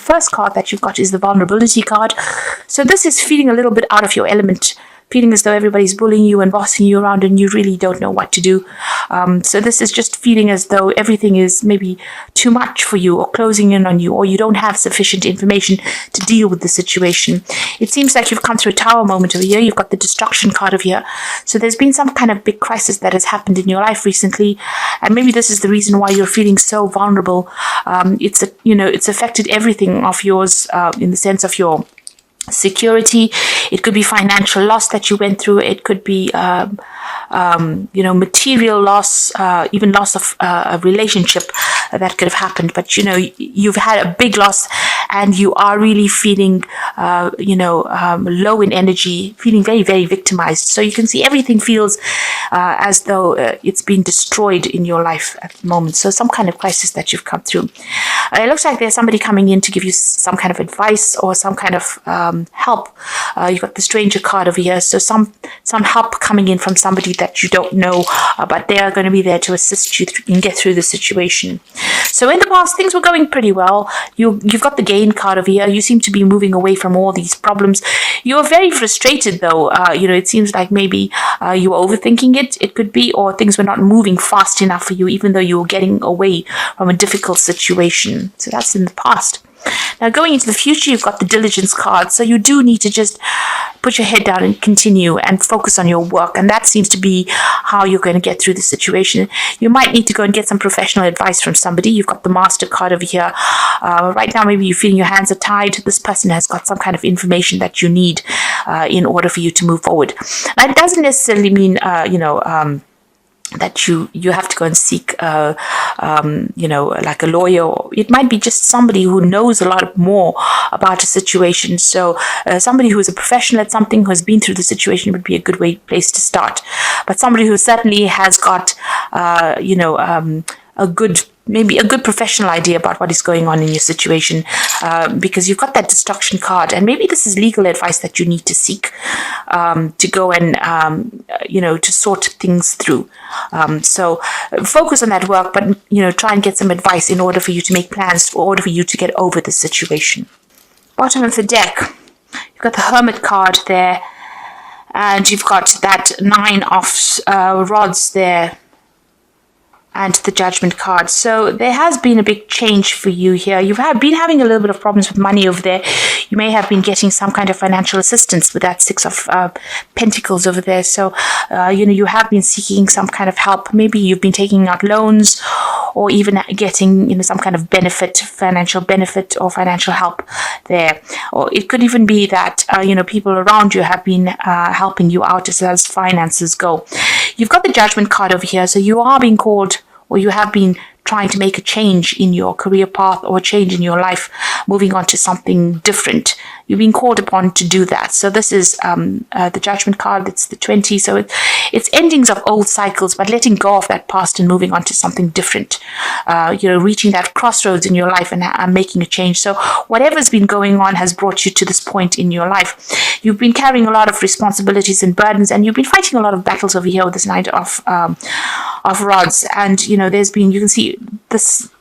first card that you've got is the vulnerability card. So this is feeling a little bit out of your element, feeling as though everybody's bullying you and bossing you around and you really don't know what to do. So this is just feeling as though everything is maybe too much for you, or closing in on you, or you don't have sufficient information to deal with the situation. It seems like you've come through a tower moment over here. You've got the destruction card over here. So there's been some kind of big crisis that has happened in your life recently, and maybe this is the reason why you're feeling so vulnerable. It's affected everything of yours, in the sense of your security. It could be financial loss that you went through. It could be material loss, even loss of a relationship that could have happened. But you've had a big loss, and you are really feeling low in energy, feeling very, very victimized. So you can see everything feels as though it's been destroyed in your life at the moment. So some kind of crisis that you've come through. It looks like there's somebody coming in to give you some kind of advice or some kind of help. You've got the stranger card over here, so some help coming in from somebody that you don't know, but they are going to be there to assist you and get through the situation. So in the past, things were going pretty well. You've got the gain card over here. You seem to be moving away from all these problems. You're very frustrated though. It seems like maybe you were overthinking it could be, or things were not moving fast enough for you, even though you were getting away from a difficult situation. So that's in the past. Now, going into the future, you've got the diligence card. So you do need to just put your head down and continue and focus on your work. And that seems to be how you're going to get through the situation. You might need to go and get some professional advice from somebody. You've got the master card over here. Right now, maybe you're feeling your hands are tied. This person has got some kind of information that you need in order for you to move forward. That doesn't necessarily mean, that you have to go and seek, like a lawyer. It might be just somebody who knows a lot more about a situation. So somebody who is a professional at something, who has been through the situation, would be a good place to start. But somebody who certainly has got, maybe a good professional idea about what is going on in your situation, because you've got that destruction card, and maybe this is legal advice that you need to seek to go and to sort things through. So focus on that work, but try and get some advice in order for you to make plans, in order for you to get over the situation. Bottom of the deck, you've got the Hermit card there, and you've got that 9 of rods there, and the Judgment card. So there has been a big change for you here. You've been having a little bit of problems with money over there. You may have been getting some kind of financial assistance with that 6 of Pentacles over there. So, you have been seeking some kind of help. Maybe you've been taking out loans, or even getting, some kind of financial benefit or financial help there. Or it could even be that, people around you have been helping you out as finances go. You've got the Judgment card over here. So you are being called, or you have been trying to make a change in your career path or a change in your life, moving on to something different. You've been called upon to do that. So this is the Judgment card. It's the 20. So it's endings of old cycles, but letting go of that past and moving on to something different. Reaching that crossroads in your life and making a change. So whatever's been going on has brought you to this point in your life. You've been carrying a lot of responsibilities and burdens, and you've been fighting a lot of battles over here with this 9 of rods. And you can see this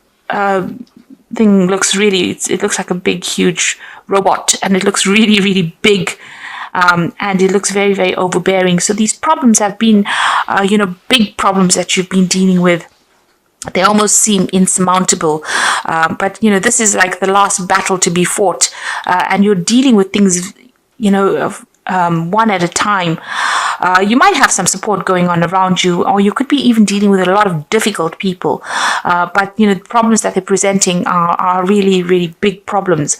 thing looks it looks like a big, huge robot, and it looks really, really big. And it looks very, very overbearing. So these problems have been, big problems that you've been dealing with. They almost seem insurmountable. But this is like the last battle to be fought. And you're dealing with things, one at a time. You might have some support going on around you, or you could be even dealing with a lot of difficult people. But the problems that they're presenting are really, really big problems.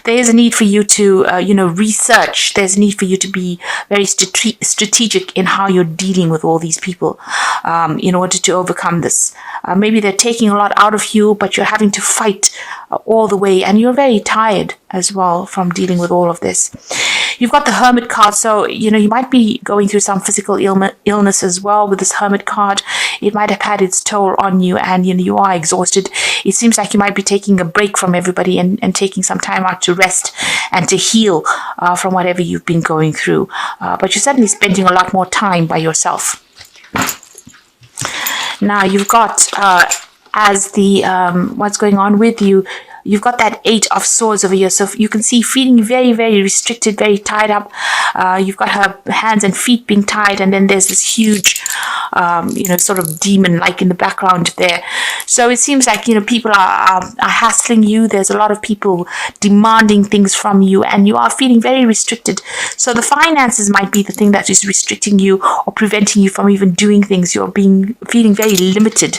There is a need for you to, research. There's a need for you to be very strategic in how you're dealing with all these people in order to overcome this. Maybe they're taking a lot out of you, but you're having to fight all the way, and you're very tired as well from dealing with all of this. You've got the Hermit card, so you might be going through some physical illness as well with this Hermit card. It might have had its toll on you, and you are exhausted. It seems like you might be taking a break from everybody and taking some time out to rest and to heal from whatever you've been going through. But you're certainly spending a lot more time by yourself. Now you've got as the what's going on with you. you've got that 8 of Swords over here. So you can see feeling very, very restricted, very tied up. You've got her hands and feet being tied, and then there's this huge, sort of demon like in the background there. So it seems like, people are hassling you. There's a lot of people demanding things from you, and you are feeling very restricted. So the finances might be the thing that is restricting you or preventing you from even doing things. You're feeling very limited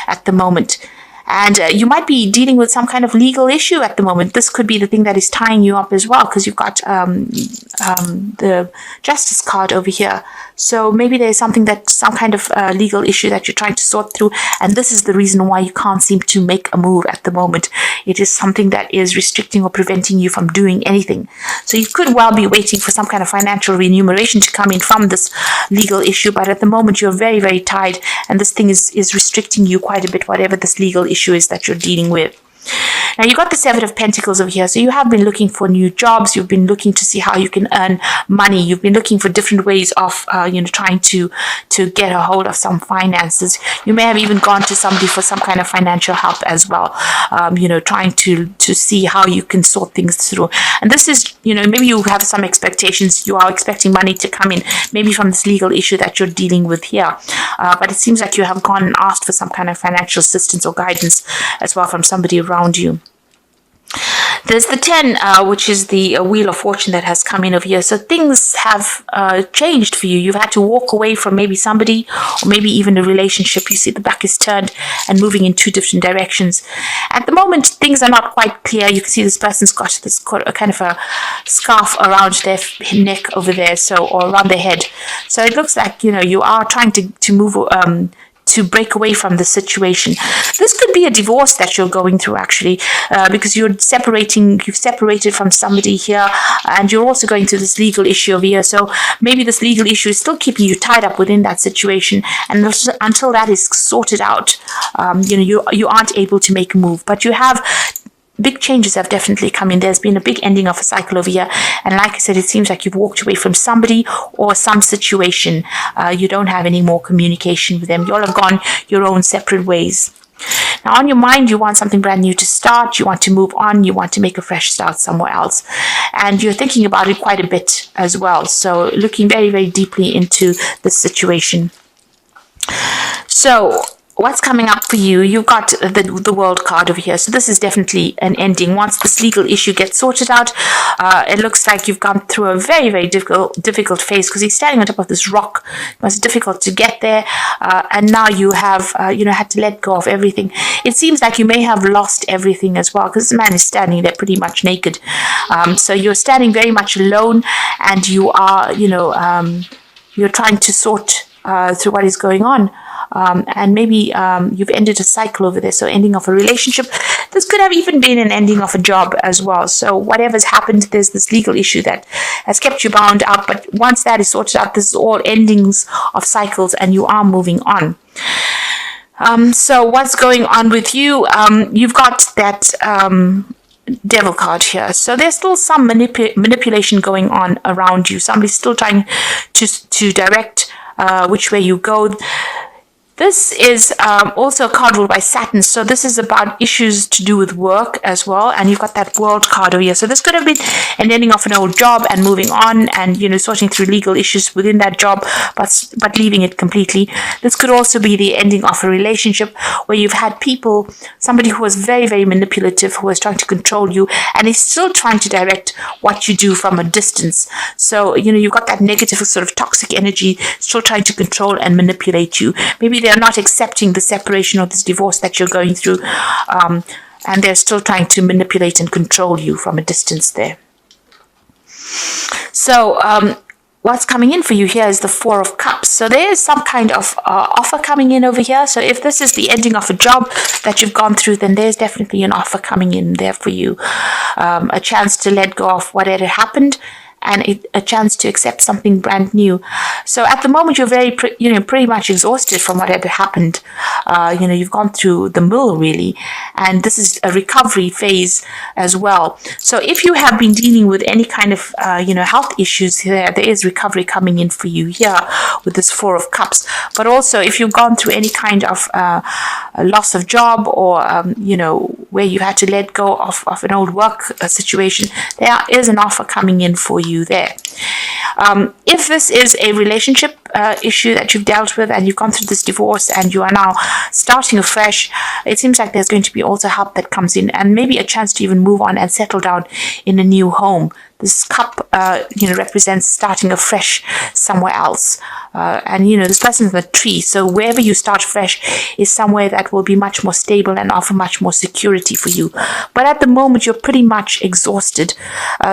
at the moment. And you might be dealing with some kind of legal issue at the moment. This could be the thing that is tying you up as well, because you've got the Justice card over here. So maybe there's some kind of legal issue that you're trying to sort through. And this is the reason why you can't seem to make a move at the moment. It is something that is restricting or preventing you from doing anything. So you could well be waiting for some kind of financial remuneration to come in from this legal issue. But at the moment, you're very, very tied. And this thing is restricting you quite a bit, whatever this legal issue is that you're dealing with. Now, you got the Seven of Pentacles over here. So you have been looking for new jobs. You've been looking to see how you can earn money. You've been looking for different ways of, trying to get a hold of some finances. You may have even gone to somebody for some kind of financial help as well, trying to see how you can sort things through. And this is, maybe you have some expectations. You are expecting money to come in, maybe from this legal issue that you're dealing with here. But it seems like you have gone and asked for some kind of financial assistance or guidance as well from somebody around you. There's the 10, which is the Wheel of Fortune that has come in over here. So things have changed for you. You've had to walk away from maybe somebody or maybe even a relationship. You see the back is turned and moving in two different directions. At the moment, things are not quite clear. You can see this person's got this kind of a scarf around their neck over there, or around their head. So it looks like, you are trying to move to break away from the situation. This could be a divorce that you're going through, actually, because you've separated from somebody here, and you're also going through this legal issue over here. So maybe this legal issue is still keeping you tied up within that situation, and until that is sorted out, you aren't able to make a move. But you have big changes have definitely come in. There's been a big ending of a cycle over here. And like I said, it seems like you've walked away from somebody or some situation. You don't have any more communication with them. You all have gone your own separate ways. Now, on your mind, you want something brand new to start. You want to move on. You want to make a fresh start somewhere else. And you're thinking about it quite a bit as well. So looking very, very deeply into this situation. So what's coming up for you? You've got the World card over here. So this is definitely an ending. Once this legal issue gets sorted out, it looks like you've gone through a very, very difficult phase, because he's standing on top of this rock. It was difficult to get there. And now you have, had to let go of everything. It seems like you may have lost everything as well, because this man is standing there pretty much naked. So you're standing very much alone, and you are, you're trying to sort through what is going on. And maybe you've ended a cycle over there, so ending of a relationship. This could have even been an ending of a job as well. So whatever's happened, there's this legal issue that has kept you bound up. But once that is sorted out, this is all endings of cycles, and you are moving on. So what's going on with you? You've got that Devil card here. So there's still some manipulation going on around you. Somebody's still trying to direct which way you go. This is also a card ruled by Saturn. So this is about issues to do with work as well. And you've got that World card over here. So this could have been an ending of an old job and moving on and, sorting through legal issues within that job, but leaving it completely. This could also be the ending of a relationship where you've had somebody who was very, very manipulative, who was trying to control you, and is still trying to direct what you do from a distance. So, you've got that negative sort of toxic energy still trying to control and manipulate you. Maybe they're not accepting the separation or this divorce that you're going through, and they're still trying to manipulate and control you from a distance there. So what's coming in for you here is the Four of Cups. So there is some kind of offer coming in over here. So if this is the ending of a job that you've gone through, then there's definitely an offer coming in there for you, a chance to let go of what had happened, and a chance to accept something brand new. So at the moment, you're pretty much exhausted from what had happened. You've gone through the mill, really, and this is a recovery phase as well. So if you have been dealing with any kind of, health issues here, there is recovery coming in for you here with this Four of Cups. But also, if you've gone through any kind of loss of job or, where you had to let go of an old work situation, there is an offer coming in for you there. If this is a relationship issue that you've dealt with and you've gone through this divorce and you are now starting afresh, it seems like there's going to be also help that comes in, and maybe a chance to even move on and settle down in a new home. This cup, represents starting afresh somewhere else. And this person is a tree. So wherever you start fresh is somewhere that will be much more stable and offer much more security for you. But at the moment, you're pretty much exhausted.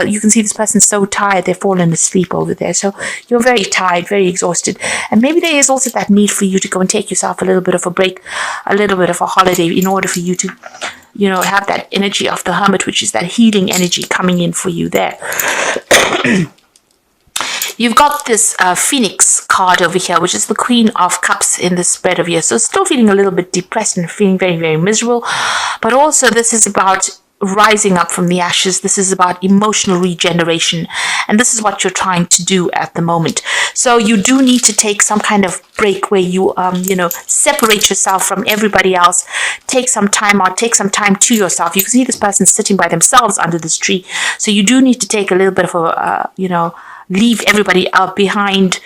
You can see this person's so tired, they've fallen asleep over there. So you're very tired, very exhausted. And maybe there is also that need for you to go and take yourself a little bit of a break, a little bit of a holiday in order for you to have that energy of the hermit, which is that healing energy coming in for you there. You've got this Phoenix card over here, which is the Queen of Cups in this spread over here. So still feeling a little bit depressed and feeling very, very miserable. But also this is about rising up from the ashes. This is about emotional regeneration, and this is what you're trying to do at the moment. So you do need to take some kind of break where you separate yourself from everybody else, take some time out, take some time to yourself. You can see this person sitting by themselves under this tree, so you do need to take a little bit of a leave everybody out behind.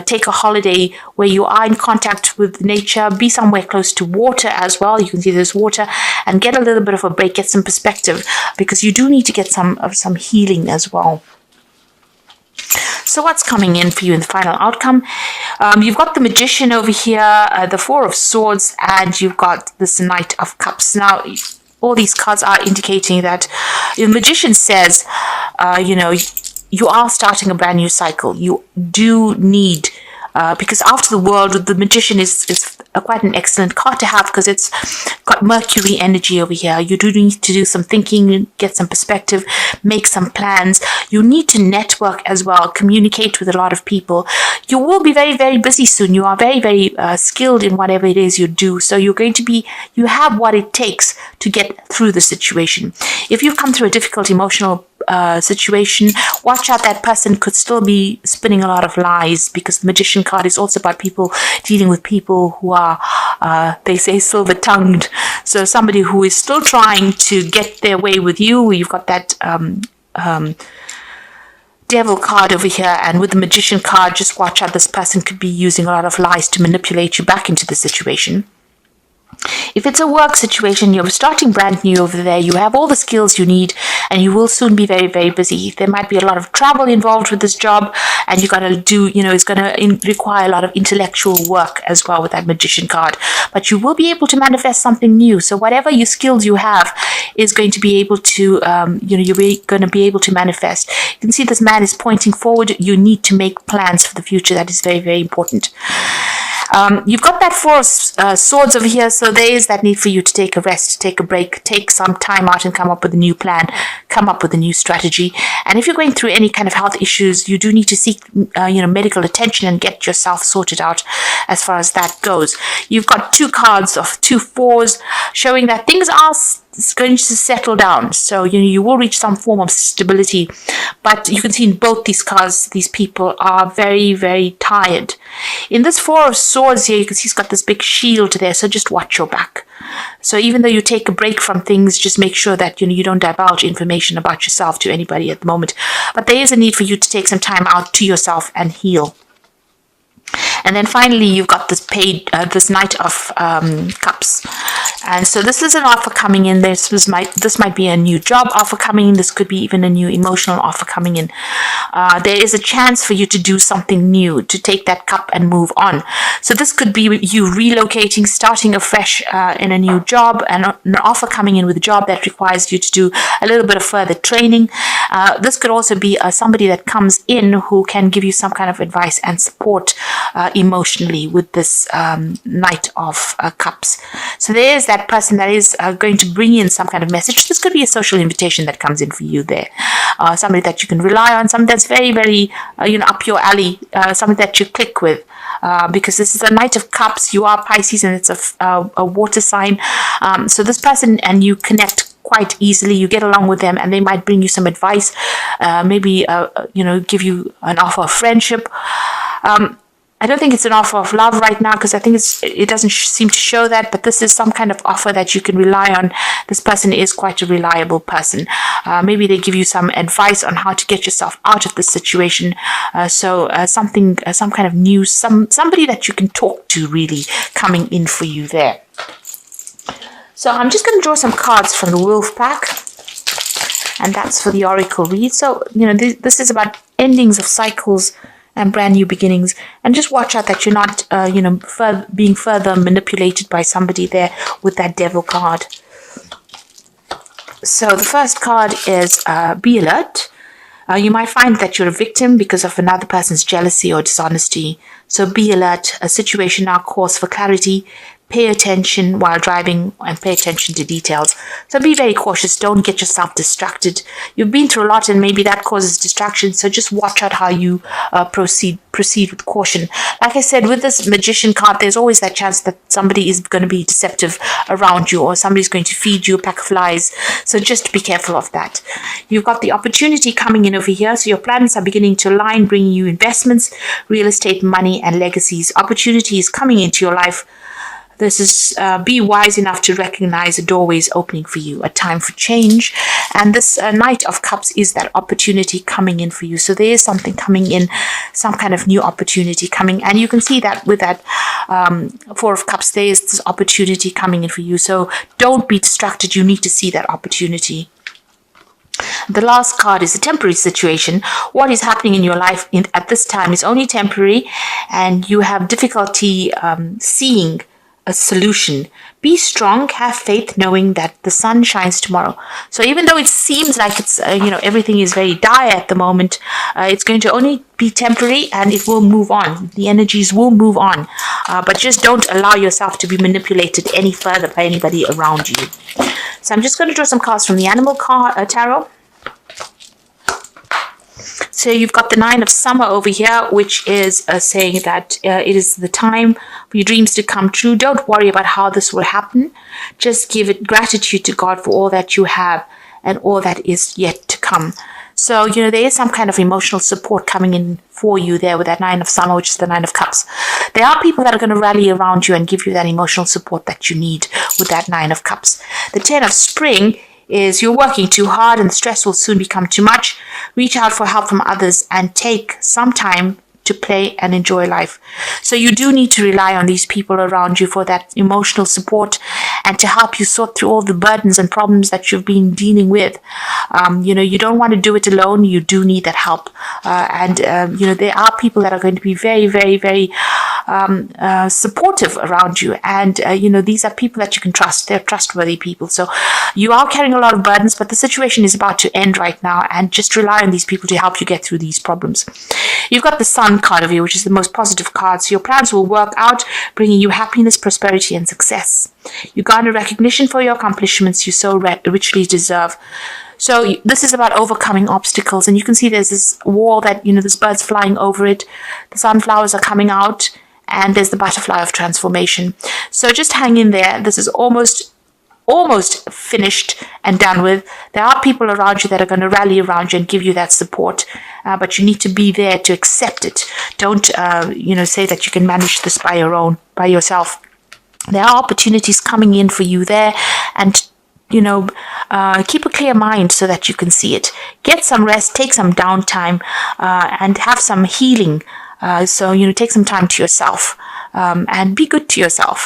Take a holiday where you are in contact with nature, be somewhere close to water as well. You can see there's water, and get a little bit of a break, get some perspective, because you do need to get some healing as well. So what's coming in for you in the final outcome? You've got the Magician over here, the Four of Swords, and you've got this Knight of Cups. Now, all these cards are indicating that the Magician says, you are starting a brand new cycle. You do need, because after the World, the Magician is quite an excellent card to have, because it's got Mercury energy over here. You do need to do some thinking, get some perspective, make some plans. You need to network as well, communicate with a lot of people. You will be very, very busy soon. You are very, very skilled in whatever it is you do. So you have what it takes to get through the situation. If you've come through a difficult emotional situation, watch out. That person could still be spinning a lot of lies, because the Magician card is also about people dealing with people who are they say silver-tongued. So somebody who is still trying to get their way with you. You've got that Devil card over here, and with the Magician card, just watch out. This person could be using a lot of lies to manipulate you back into the situation. If it's a work situation, you're starting brand new over there, you have all the skills you need, and you will soon be very, very busy. There might be a lot of travel involved with this job, and you're going to do, it's going to require a lot of intellectual work as well with that Magician card. But you will be able to manifest something new. So whatever your skills you have is going to be able to, you're going to be able to manifest. You can see this man is pointing forward. You need to make plans for the future. That is very, very important. You've got that Four of Swords over here, so there is that need for you to take a rest, take a break, take some time out and come up with a new plan, come up with a new strategy. And if you're going through any kind of health issues, you do need to seek, medical attention and get yourself sorted out as far as that goes. You've got two cards of 2 4s showing that things are going to settle down. So, you will reach some form of stability. But you can see in both these cards, these people are very, very tired. In this Four of Swords here, you can see he's got this big shield there. So just watch your back. So even though you take a break from things, just make sure that, you don't divulge information about yourself to anybody at the moment. But there is a need for you to take some time out to yourself and heal. And then finally, you've got this Knight of Cups. And so this is an offer coming in. This might be a new job offer coming in. This could be even a new emotional offer coming in. There is a chance for you to do something new, to take that cup and move on. So this could be you relocating, starting afresh in a new job, and an offer coming in with a job that requires you to do a little bit of further training. This could also be somebody that comes in who can give you some kind of advice and support emotionally with this Knight of Cups. So there is that person that is going to bring in some kind of message. This could be a social invitation that comes in for you there. Somebody that you can rely on, somebody that's very, very, up your alley, somebody that you click with. Because this is a Knight of Cups, you are Pisces, and it's a water sign. So this person and you connect quite easily. You get along with them, and they might bring you some advice, maybe give you an offer of friendship. I don't think it's an offer of love right now, because I think it doesn't seem to show that, but this is some kind of offer that you can rely on. This person is quite a reliable person. Maybe they give you some advice on how to get yourself out of this situation. Some kind of news, somebody that you can talk to really coming in for you there. So I'm just going to draw some cards from the Wolf pack, and that's for the Oracle read. So, this is about endings of cycles and brand new beginnings, and just watch out that you're not, being further manipulated by somebody there with that Devil card. So the first card is be alert. You might find that you're a victim because of another person's jealousy or dishonesty. So be alert. A situation now calls for clarity. Pay attention while driving and pay attention to details. So be very cautious. Don't get yourself distracted. You've been through a lot and maybe that causes distraction. So just watch out how you proceed with caution. Like I said, with this Magician card, there's always that chance that somebody is going to be deceptive around you, or somebody's going to feed you a pack of lies. So just be careful of that. You've got the opportunity coming in over here. So your plans are beginning to align, bringing you investments, real estate, money, and legacies. Opportunity is coming into your life. This is be wise enough to recognize a doorway is opening for you, a time for change. And this Knight of Cups is that opportunity coming in for you. So there is something coming in, some kind of new opportunity coming. And you can see that with that Four of Cups, there is this opportunity coming in for you. So don't be distracted. You need to see that opportunity. The last card is a temporary situation. What is happening in your life at this time is only temporary, and you have difficulty seeing a solution. Be strong, have faith, knowing that the sun shines tomorrow. So even though it seems like it's everything is very dire at the moment, it's going to only be temporary, and it will move on. The energies will move on, but just don't allow yourself to be manipulated any further by anybody around you. So I'm just going to draw some cards from the Animal Tarot. So you've got the Nine of Summer over here, which is saying that it is the time for your dreams to come true. Don't worry about how this will happen. Just give it gratitude to God for all that you have and all that is yet to come. So, there is some kind of emotional support coming in for you there with that Nine of Summer, which is the Nine of Cups. There are people that are going to rally around you and give you that emotional support that you need with that Nine of Cups. The Ten of Spring is you're working too hard and the stress will soon become too much. Reach out for help from others and take some time to play and enjoy life. So you do need to rely on these people around you for that emotional support and to help you sort through all the burdens and problems that you've been dealing with. You don't want to do it alone. You do need that help. There are people that are going to be very, very, very supportive around you. And, these are people that you can trust. They're trustworthy people. So you are carrying a lot of burdens, but the situation is about to end right now. And just rely on these people to help you get through these problems. You've got the Sun card of you, which is the most positive card. So your plans will work out, bringing you happiness, prosperity, and success. You garner recognition for your accomplishments you so richly deserve. So this is about overcoming obstacles. And you can see there's this wall that, there's birds flying over it. The sunflowers are coming out. And there's the butterfly of transformation. So just hang in there. This is almost finished and done with. There are people around you that are going to rally around you and give you that support, but you need to be there to accept it. Don't say that you can manage this by yourself. There are opportunities coming in for you there, and keep a clear mind so that you can see it. Get some rest, take some downtime, and have some healing. So take some time to yourself, and be good to yourself.